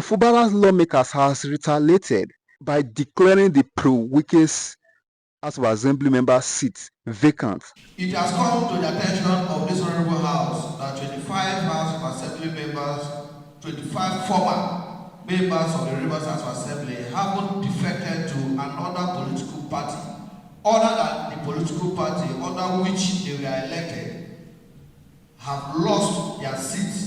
Pro-Wike Lawmakers has retaliated by declaring the Pro-Wike House of Assembly member seat vacant. It has come to the attention of this honorable House that 25 House of Assembly members, 25 former members of the Rivers House of Assembly haven't defected to another political party other than the political party under which they were elected, have lost their seats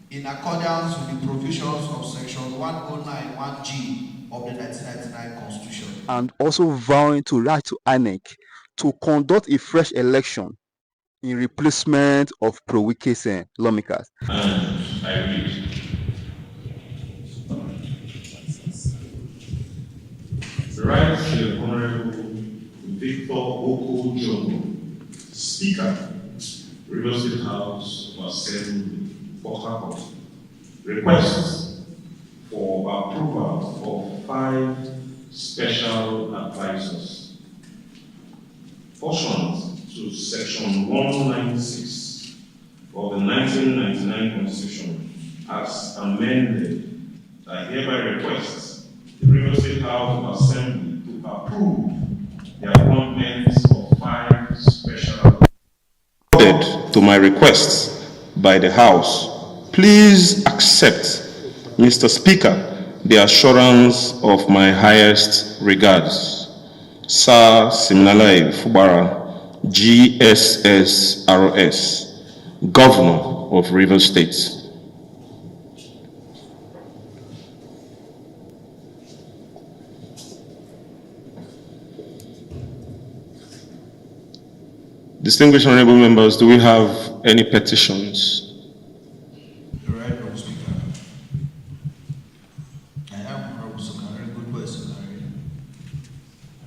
in accordance with the provisions of Section 1091G of the 1999 Constitution. And also vowing to write to INEC to conduct a fresh election in replacement of Pro-Wike Lawmakers. And I read, write to the Honorable Victor Oko Jono, Speaker, Rivers State House of Assembly, Port Harcourt, requests for approval of 5 special advisors pursuant to Section 196 of the 1999 Constitution as amended. I hereby request the Rivers State House of Assembly to approve the appointments of 5 special to my request by the House. Please accept, Mr. Speaker, the assurance of my highest regards. Sir Siminalayi Fubara, GSSRS, Governor of Rivers State. Distinguished honorable members, do we have any petitions? You're right, Honorable Speaker. I am Honorable Speaker, a very good person.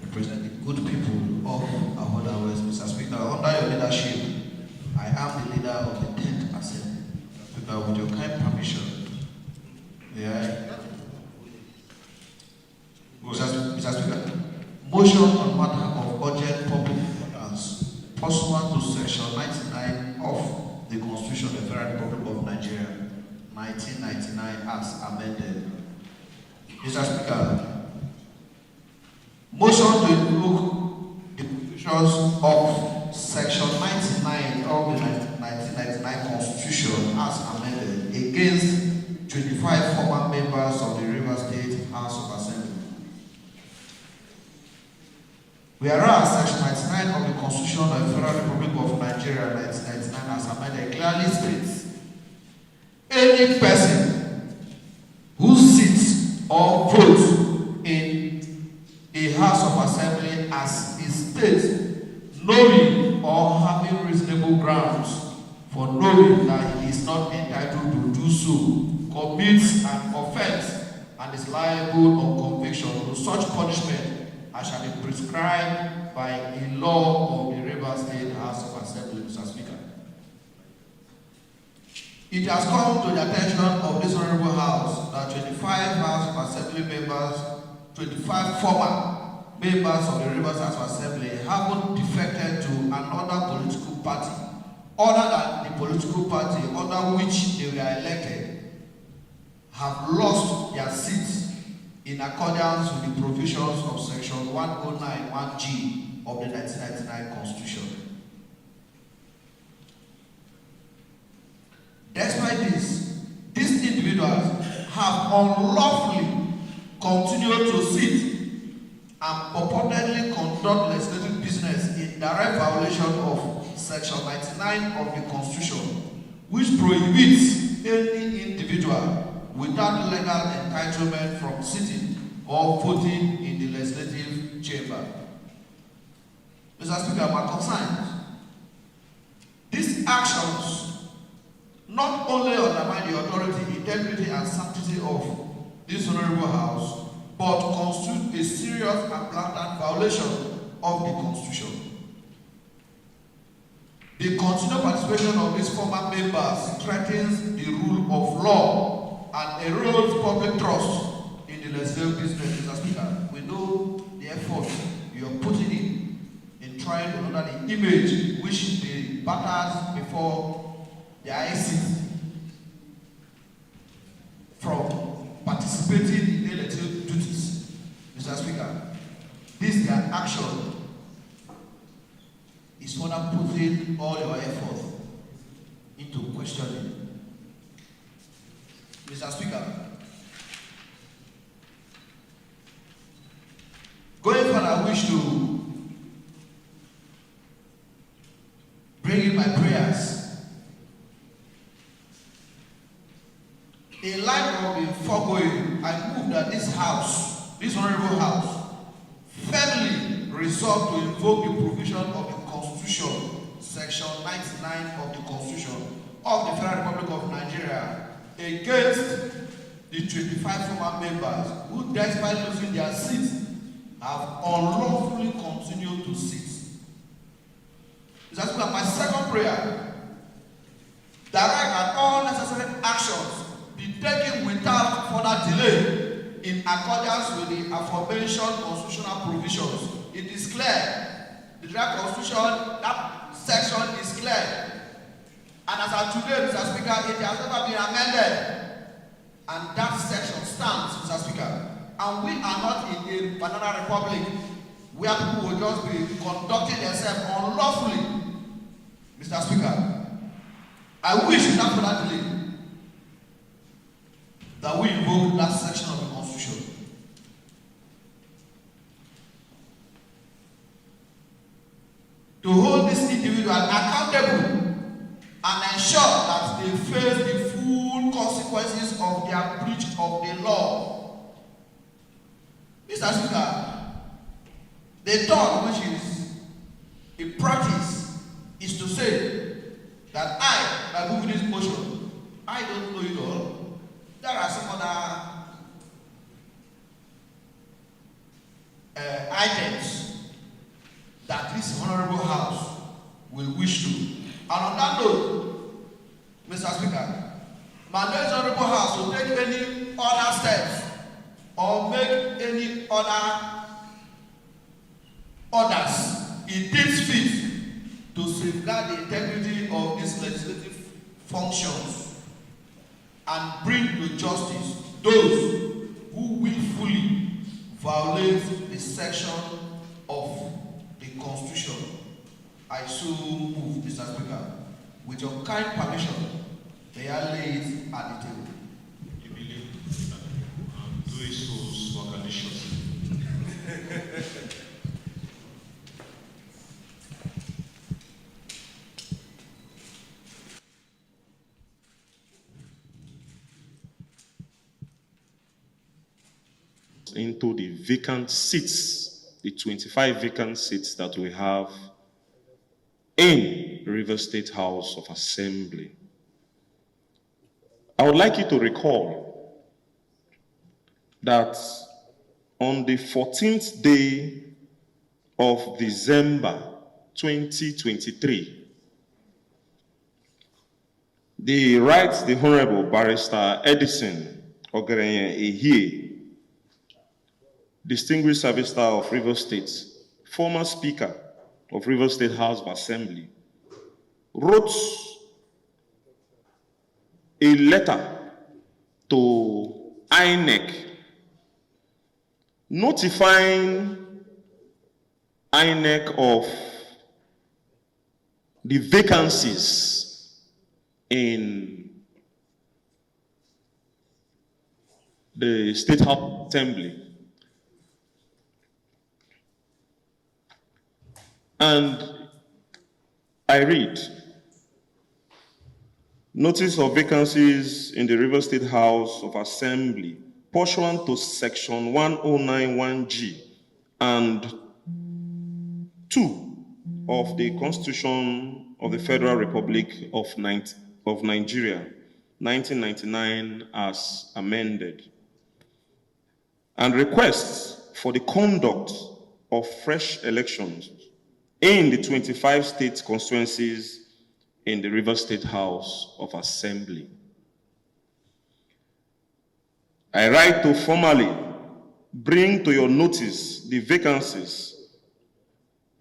I represent the good people of Ahoda West. Mr. Speaker, under your leadership, I am the leader of the 10th Assembly. Speaker, with your kind permission, Mr. Speaker, motion on matter of urgent public importance pursuant to Section 99 of the Constitution of the Federal Republic of Nigeria, 1999, as amended. Mr. Speaker, motion to invoke the provisions of Section 99 of the 1999 Constitution as amended against 25 former members of the Rivers State House of Assembly. Whereas Section 99 of the Constitution of the Federal Republic of Nigeria, 1999, as amended, clearly states, any person who sits or votes in a House of Assembly as is states, knowing or having reasonable grounds for knowing that he is not entitled to do so, commits an offense and is liable on conviction to such punishment as shall be prescribed by a law of the Rivers State House of Assembly, Mr. Speaker. It has come to the attention of this honorable House that 25 House of Assembly members, 25 former members of the Rivers House of Assembly haven't defected to another political party other than the political party under which they were elected, have lost their seats in accordance with the provisions of Section 1091G of the 1999 Constitution. Despite this, these individuals have unlawfully continued to sit and purportedly conduct legislative business in direct violation of Section 99 of the Constitution, which prohibits any individual without legal entitlement from sitting or voting in the legislative chamber. Mr. Speaker, my concerns, these actions not only undermine the authority, integrity, and sanctity of this honorable House, but constitute a serious and blatant violation of the Constitution. The continued participation of these former members threatens the rule of law and erodes public trust in the legislative business, Mr. Speaker. We know the effort you are putting in trying to honor the image which the batters before the IEC from participating in elective duties. Mr. Speaker, this their action is further putting all your effort into questioning. Mr. Speaker, going further, I wish to bring in my prayers. In light of the foregoing, I move that this house, this honorable house, firmly resolve to invoke the provision of the Constitution, Section 99 of the Constitution of the Federal Republic of Nigeria, against the 25 former members who, despite losing their seats, have unlawfully continued to sit. That's my second prayer. Direct that all necessary actions be taken without further delay in accordance with the aforementioned constitutional provisions. It is clear. The draft constitution, that section is clear. And as of today, Mr. Speaker, it has never been amended. And that section stands, Mr. Speaker. And we are not in a banana republic where people will just be conducting themselves unlawfully. Mr. Speaker, I wish without further delay that we invoke that section of the Constitution. To hold this individual accountable and ensure that they face the full consequences of their breach of the law. Mr. Speaker, the thought which is a practice is to say that by moving this motion, I don't know it all. There are some other items that this honorable house will wish to. And on that note, Mr. Speaker, my next honorable house will take any other steps or make any orders it deems fit to safeguard the integrity of these legislative functions and bring to justice those who willfully violate the section of the Constitution. I so move, Mr. Speaker. With your kind permission, they are laid at the table. You believe that do it so conditions. Into the vacant seats, the 25 vacant seats that we have in River State House of Assembly. I would like you to recall that on the 14th day of December 2023, the Honorable Barrister Edison Ogereye Ehie, Distinguished Service Star of River State, former Speaker of River State House of Assembly, wrote a letter to INEC notifying INEC of the vacancies in the State House Assembly. And I read, notice of vacancies in the River State House of Assembly pursuant to Section 1091G and 2 of the Constitution of the Federal Republic of Nigeria, 1999 as amended, and requests for the conduct of fresh elections in the 25 state constituencies in the River State House of Assembly. I write to formally bring to your notice the vacancies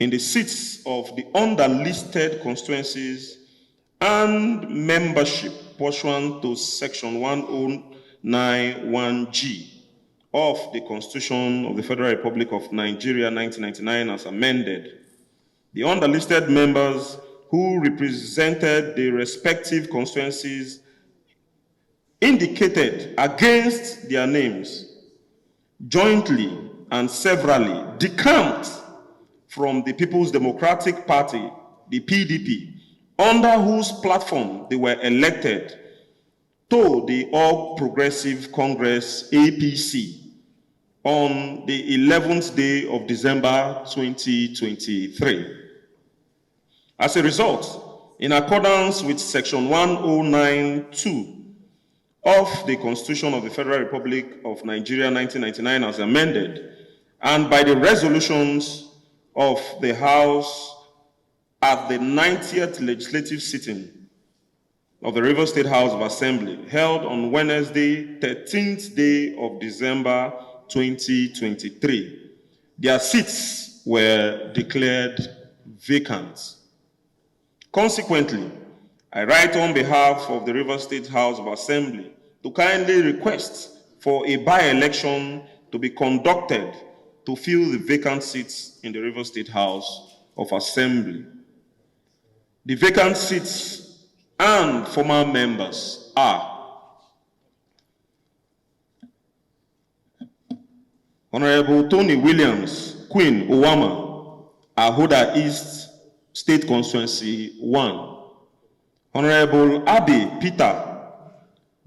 in the seats of the underlisted constituencies and membership pursuant to Section 1091G of the Constitution of the Federal Republic of Nigeria 1999 as amended, the underlisted members who represented the respective constituencies indicated against their names jointly and severally decamped from the People's Democratic Party, the PDP, under whose platform they were elected, to the All Progressive Congress, APC, on the 11th day of December 2023. As a result, in accordance with Section 109(2) of the Constitution of the Federal Republic of Nigeria 1999 as amended, and by the resolutions of the House at the 90th legislative sitting of the Rivers State House of Assembly, held on Wednesday, 13th day of December 2023, their seats were declared vacant. Consequently, I write on behalf of the Rivers State House of Assembly to kindly request for a by-election to be conducted to fill the vacant seats in the Rivers State House of Assembly. The vacant seats and former members are Honorable Tony Williams, Queen Owama, Ahoda East State Constituency 1. Honorable Abe Peter,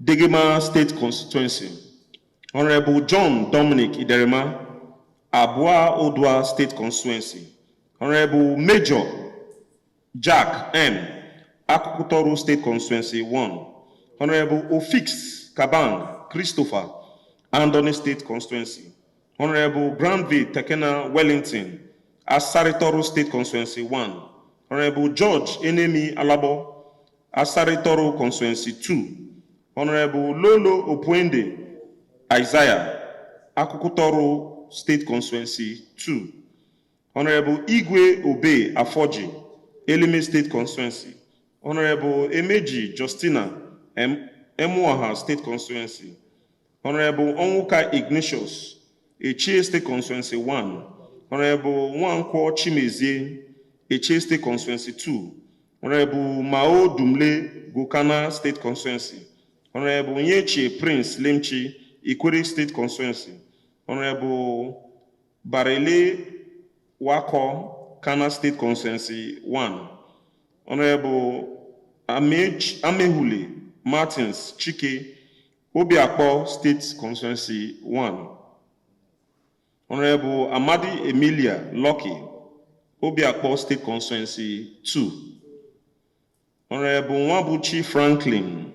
Degema State Constituency. Honorable John Dominic Iderema, Abua Odua State Constituency. Honorable Major Jack M, Akukutoru State Constituency 1. Honorable Ofix Kabang Christopher, Andoni State Constituency. Honorable Granville Tekena Wellington, Asaritoru State Constituency 1. Honorable George Enemi Alabo, Asaritoru Constituency 2. Honorable Lolo Opuende Isaiah, Akukutoru State Constituency 2. Honorable Igwe Obe Afoji, Elime State Constituency. Honorable Emeji Justina Emuaha State Constituency. Honorable Onwuka Ignatius, Echie State Constituency 1. Honorable Nwankwo Chimezie, Echie State Constituency 2. Honorable Mao Dumle Gokana State Constituency. Honorable Nyeche Prince Lemchi, Ikwere State Constituency. Honorable Barele Wako, Kana State Constituency 1. Honorable Amehule Martins Chike, Obiakpo State Constituency 1. Honorable Amadi Emilia Lucky, Obiakpo State Constituency 2. Honorable Nwabuchi Franklin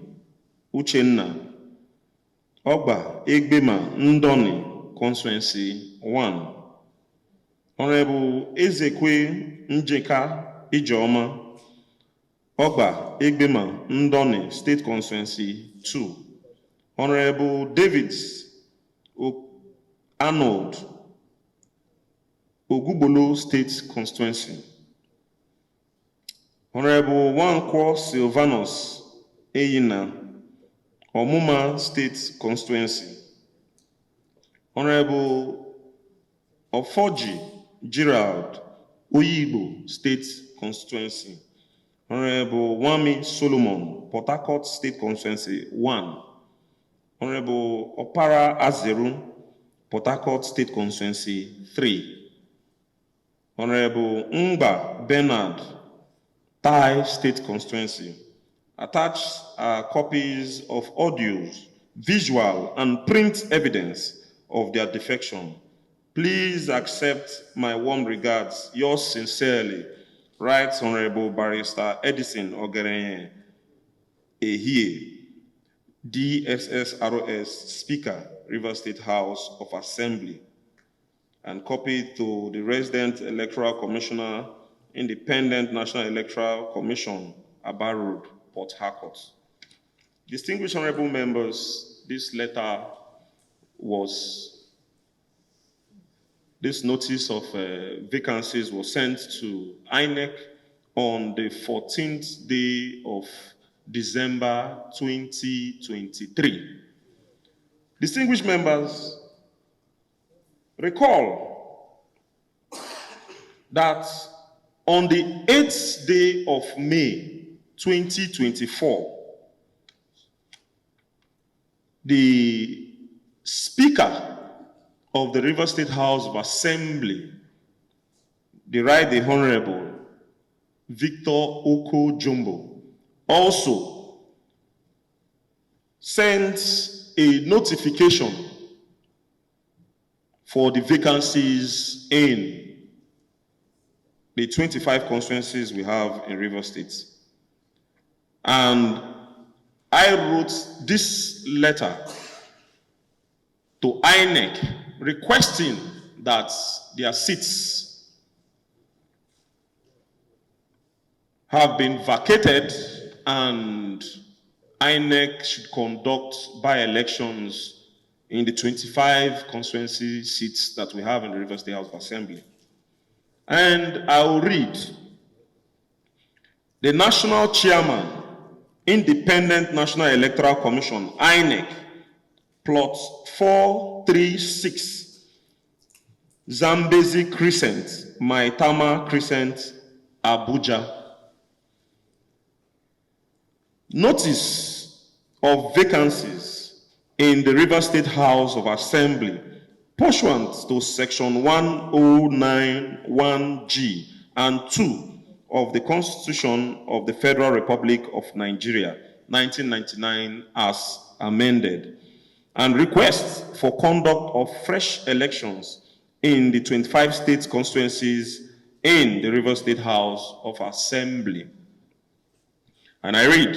Uchenna, Ogba Egbema Ndoni Constituency 1. Honorable Ezekwe Njeka Ijeoma, Ogba Egbema Ndoni State Constituency 2. Honorable David Arnold, Ogugbolo State Constituency. Honorable Wankwo Silvanus Eyina, Omuma State Constituency. Honorable Ofoji Gerald, Oyibo State Constituency. Honorable Wami Solomon, Port Harcourt State Constituency 1. Honorable Opara Azeru, Port Harcourt State Constituency 3. Honorable Ngba Bernard, Thai State Constituency. Attached are copies of audios, visual, and print evidence of their defection. Please accept my warm regards. Yours sincerely, Right Honorable Barrister Edison Ogerenye Ehie, DSSROS Speaker, Rivers State House of Assembly, and copied to the Resident Electoral Commissioner, Independent National Electoral Commission, Aba Road, Port Harcourt. Distinguished honorable members, this notice of vacancies was sent to INEC on the 14th day of December 2023. Distinguished members, recall that on the 8th day of May 2024, the Speaker of the Rivers State House of Assembly, the Right Honorable Victor Oko Jumbo, also sent a notification for the vacancies in the 25 constituencies we have in Rivers State. And I wrote this letter to INEC requesting that their seats have been vacated and INEC should conduct by-elections in the 25 constituency seats that we have in the Rivers State House of Assembly. And I will read. The National Chairman, Independent National Electoral Commission, INEC, plot 436, Zambezi Crescent, Maitama Crescent, Abuja. Notice of vacancies in the Rivers State House of Assembly pursuant to Section 1091G and 2 of the Constitution of the Federal Republic of Nigeria, 1999, as amended, and request for conduct of fresh elections in the 25 state constituencies in the Rivers State House of Assembly. And I read,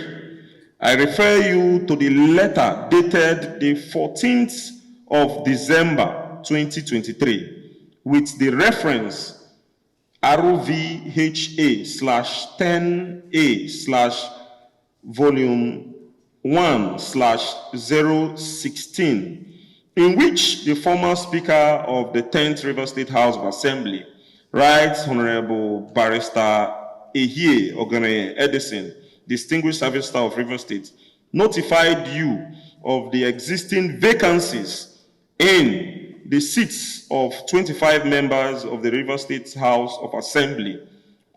I refer you to the letter dated the 14th of December 2023 with the reference ROVHA/10A/volume1/016, in which the former Speaker of the 10th River State House of Assembly, Right Honorable Barrister Ehie Ogene Edison, Distinguished Service Star of River State, notified you of the existing vacancies in the seats of 25 members of the River State House of Assembly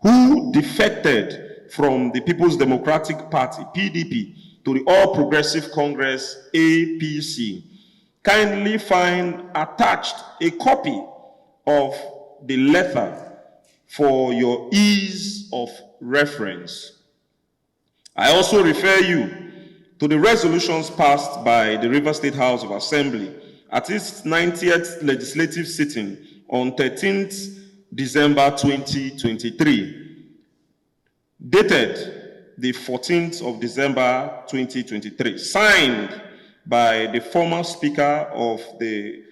who defected from the People's Democratic Party, PDP, to the All Progressive Congress, APC. Kindly find attached a copy of the letter for your ease of reference. I also refer you to the resolutions passed by the River State House of Assembly at its 90th legislative sitting on 13th December 2023, dated the 14th of December 2023, signed by the former Speaker of the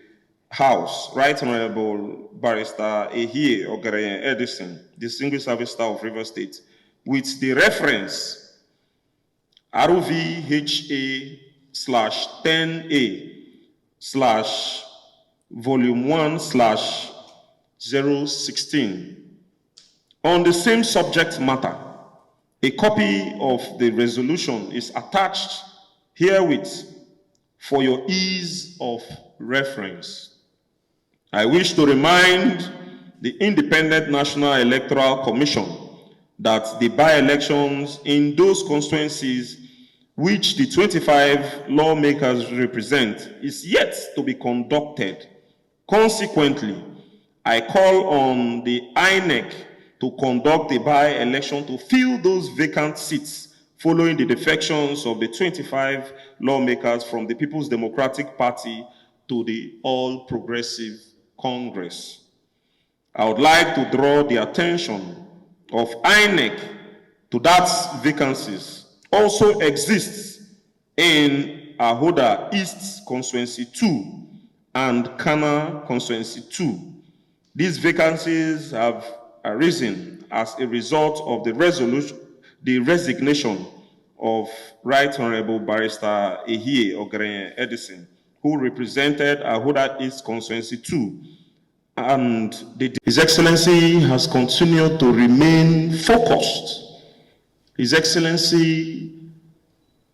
House, Right Honorable Barrister Ehie Ogene Edison, Distinguished Service Star of River State, with the reference ROVHA/10A/volume1/016. On the same subject matter, a copy of the resolution is attached herewith for your ease of reference. I wish to remind the Independent National Electoral Commission that the by-elections in those constituencies which the 25 lawmakers represent is yet to be conducted. Consequently, I call on the INEC to conduct a by-election to fill those vacant seats following the defections of the 25 lawmakers from the People's Democratic Party to the All Progressive Congress. I would like to draw the attention of INEC to that vacancies also exists in Ahoda East Constituency 2 and Kana Constituency 2. These vacancies have arisen as a result of the resignation of Right Honorable Barrister Ehie Ogene Edison, who represented Ahoda East Constituency 2. And His Excellency has continued to remain focused. His Excellency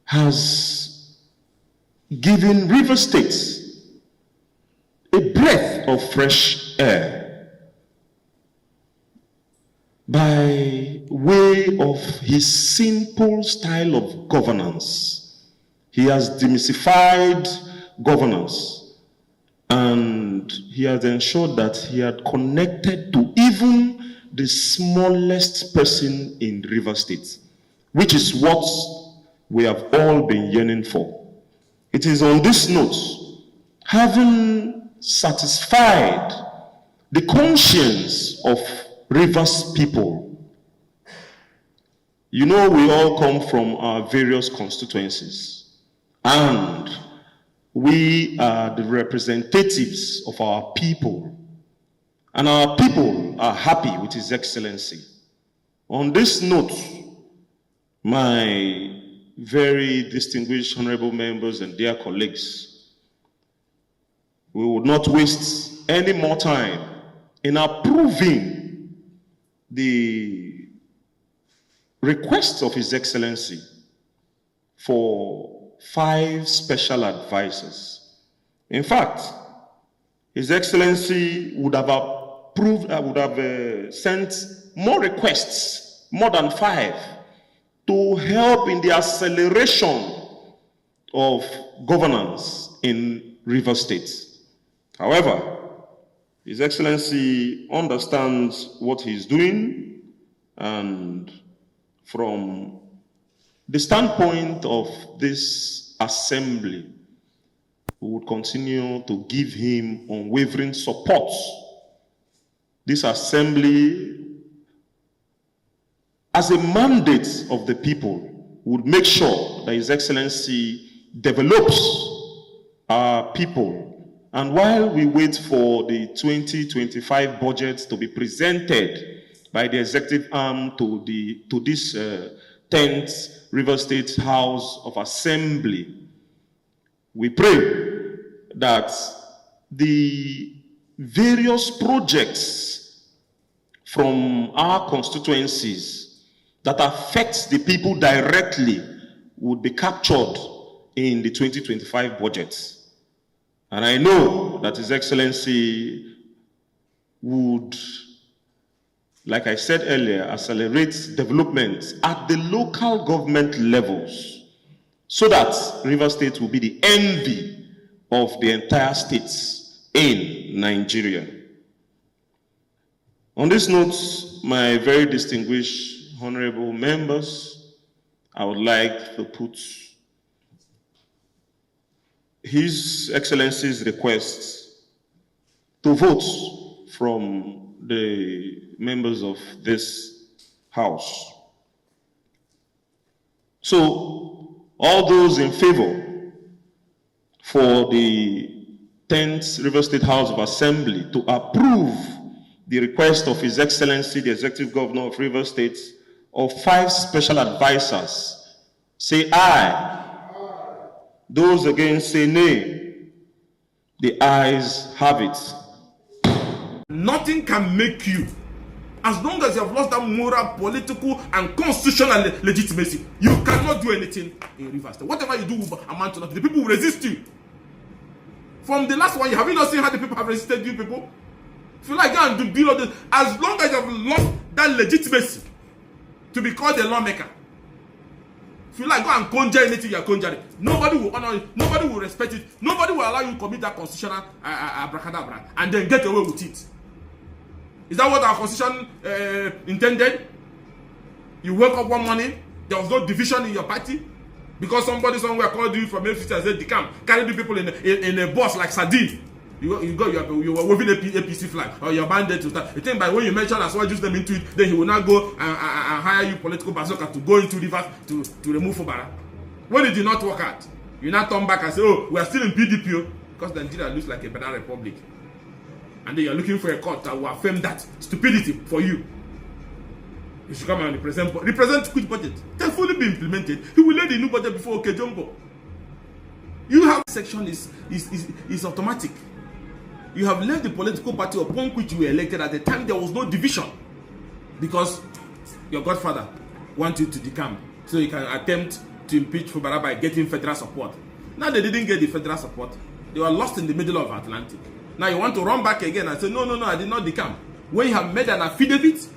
has given River State a breath of fresh air by way of his simple style of governance. He has demystified governance, and he has ensured that he had connected to even the smallest person in Rivers State, which is what we have all been yearning for. It is on this note, having satisfied the conscience of Rivers people. You know, we all come from our various constituencies, and we are the representatives of our people, and our people are happy with His Excellency. On this note, my very distinguished honorable members and dear colleagues, we would not waste any more time in approving the request of His Excellency for 5 special advisors. In fact, His Excellency would have approved, sent more requests, more than 5, to help in the acceleration of governance in Rivers State. However, His Excellency understands what he's doing, and from the standpoint of this assembly, we would continue to give him unwavering support. This assembly, as a mandate of the people, would make sure that His Excellency develops our people. And while we wait for the 2025 budget to be presented by the executive arm to this 10th Rivers State House of Assembly, we pray that the various projects from our constituencies that affects the people directly would be captured in the 2025 budget. And I know that His Excellency would, like I said earlier, accelerate development at the local government levels so that Rivers State will be the envy of the entire states in Nigeria. On this note, my very distinguished honorable members, I would like to put His Excellency's request to vote from the members of this House. So, all those in favor for the 10th Rivers State House of Assembly to approve the request of His Excellency, the Executive Governor of Rivers State, of 5 special advisors, say aye. Those against say nay. The ayes have it. Nothing can make you, as long as you have lost that moral, political, and constitutional legitimacy, you cannot do anything in Rivers State. Whatever you do will amount to nothing. The people will resist you. From the last one, have you not seen how the people have resisted you people? If you like, go and do deal of this. As long as you have lost that legitimacy to be called a lawmaker, if you like, go and conjure anything you are conjuring, nobody will honor it, nobody will respect it, nobody will allow you to commit that constitutional abracadabra and then get away with it. Is that what our constitution intended? You wake up one morning, there was no division in your party because somebody somewhere called you from APC and said, "Decamp, carry the people in a bus like sardine." You were waving a APC flag or your bandit to start. You think by when you mention as well, use them into it, then he will now go and hire you political bazooka to go into Rivers to remove Fubara. When it did not work out, you now turn back and say, "Oh, we are still in PDP because Nigeria looks like a banana republic." And then you are looking for a court that will affirm that stupidity for you. You should come and represent which budget? It can fully be implemented. He will lay the new budget before Okejumbo. You have section is automatic. You have left the political party upon which you were elected at the time there was no division, because your godfather wants you to decamp so you can attempt to impeach Fubara by getting federal support. Now they didn't get the federal support. They were lost in the middle of Atlantic. Now you want to run back again and say, no, I did not decamp. When you have made an affidavit,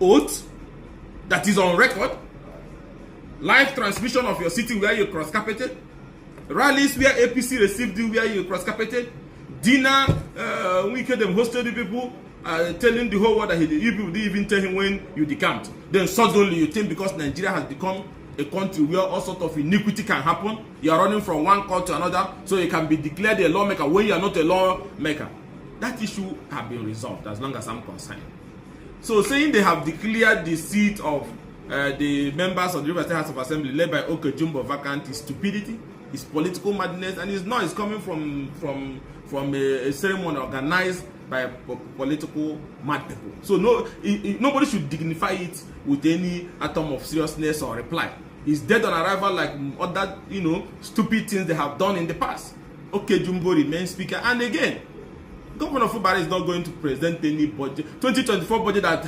oath, that is on record, live transmission of your sitting where you cross-carpeted, rallies where APC received you where you cross-carpeted, dinner, we them hosted the people, telling the whole world that you people didn't even tell him when you decamped. Then suddenly you think because Nigeria has become a country where all sorts of iniquity can happen, you are running from one court to another, so you can be declared a lawmaker when you are not a lawmaker. That issue has been resolved as long as I'm concerned. So saying they have declared the seat of the members of the River State House of Assembly led by Okejumbo vacant is stupidity, is political madness, and it's coming from a ceremony organized by political mad people. So nobody should dignify it with any atom of seriousness or reply. It's dead on arrival like other stupid things they have done in the past. Okejumbo remains speaker, and again, Governor Fubara is not going to present any budget. 2024 budget that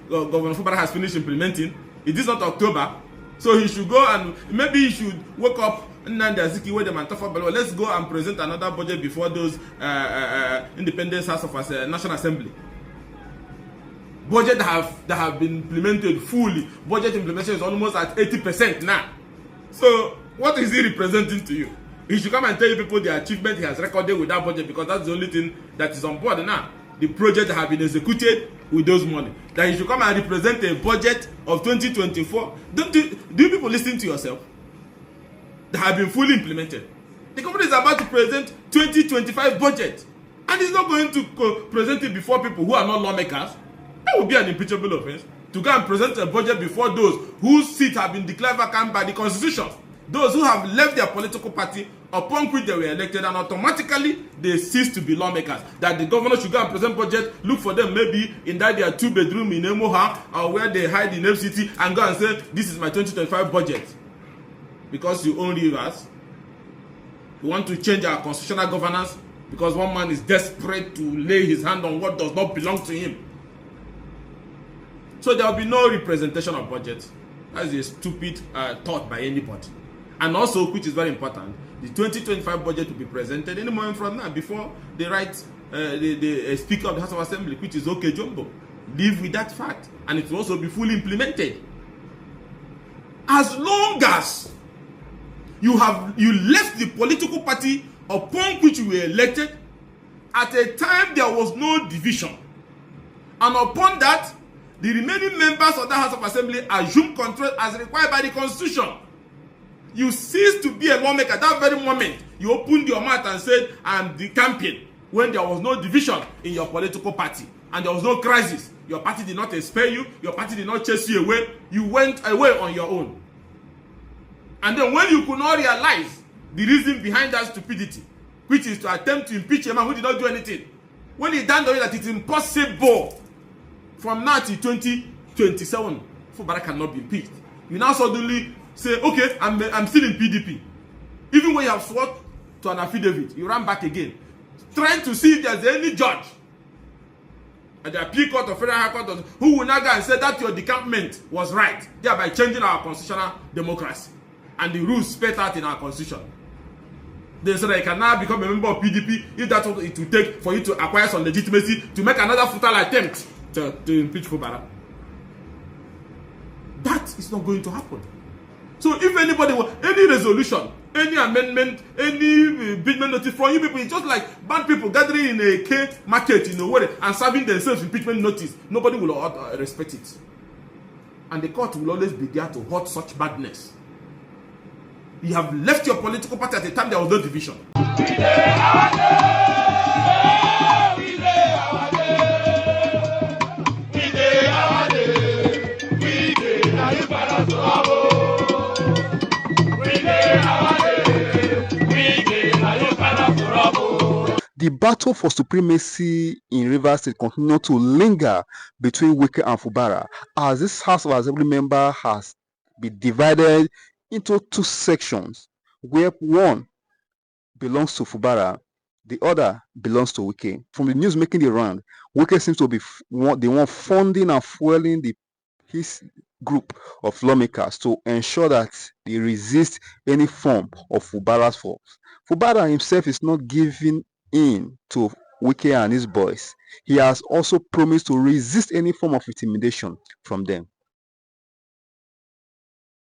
Governor Fubara has finished implementing. It is not October, so he should go and maybe he should wake up Nnamdi Azikiwe them and Tafa Balewa. Let's go and present another budget before those Independence House of National Assembly. Budget that have been implemented fully. Budget implementation is almost at 80% now. So what is he representing to you? He should come and tell you people the achievement he has recorded with that budget, because that's the only thing that is on board now. The project that have been executed with those money. That he should come and represent a budget of 2024. Do you people listen to yourself? That have been fully implemented. The company is about to present 2025 budget, and he's not going to present it before people who are not lawmakers. That would be an impeachable offense. To go and present a budget before those whose seats have been declared vacant by the constitution. Those who have left their political party upon which they were elected, and automatically they cease to be lawmakers. That the governor should go and present budget, look for them maybe in that their 2-bedroom in Emoha or where they hide in FCT, and go and say, this is my 2025 budget. Because you own rivers. You want to change our constitutional governance because one man is desperate to lay his hand on what does not belong to him. So there will be no representation of budget. That is a stupid thought by anybody. And also, which is very important, the 2025 budget will be presented any moment from now before they write the Speaker of the House of Assembly, which is Okejumbo. Live with that fact, and it will also be fully implemented. As long as you left the political party upon which you were elected at a time there was no division, and upon that the remaining members of the House of Assembly assume control as required by the Constitution, you cease to be a lawmaker. That very moment you opened your mouth and said, I'm decamping, when there was no division in your political party and there was no crisis. Your party did not expel you, your party did not chase you away, you went away on your own. And then when you could not realize the reason behind that stupidity, which is to attempt to impeach a man who did not do anything, when it dawned on you that it's impossible from now to 2027 Fubara cannot be impeached, you now suddenly say, okay, I'm still in PDP. Even when you have sworn to an affidavit, you run back again, trying to see if there's any judge at the appeal court or federal high court who will now go and say that your decampment was right, thereby changing our constitutional democracy and the rules spelled out in our constitution. They say that you can now become a member of PDP if that's what it will take for you to acquire some legitimacy to make another futile attempt to impeach Fubara. That is not going to happen. So if anybody wants any resolution, any amendment, any impeachment notice from you people, it's just like bad people gathering in a K market in a way and serving themselves impeachment notice. Nobody will respect it. And the court will always be there to halt such badness. You have left your political party at a time there was no division. The battle for supremacy in Rivers State continues to linger between Wike and Fubara, as this House of Assembly member has been divided into two sections, where one belongs to Fubara, the other belongs to Wike. From the news making the round, Wike seems to be the one funding and fueling his group of lawmakers to ensure that they resist any form of Fubara's force. Fubara himself is not giving in to Wike and his boys, he has also promised to resist any form of intimidation from them.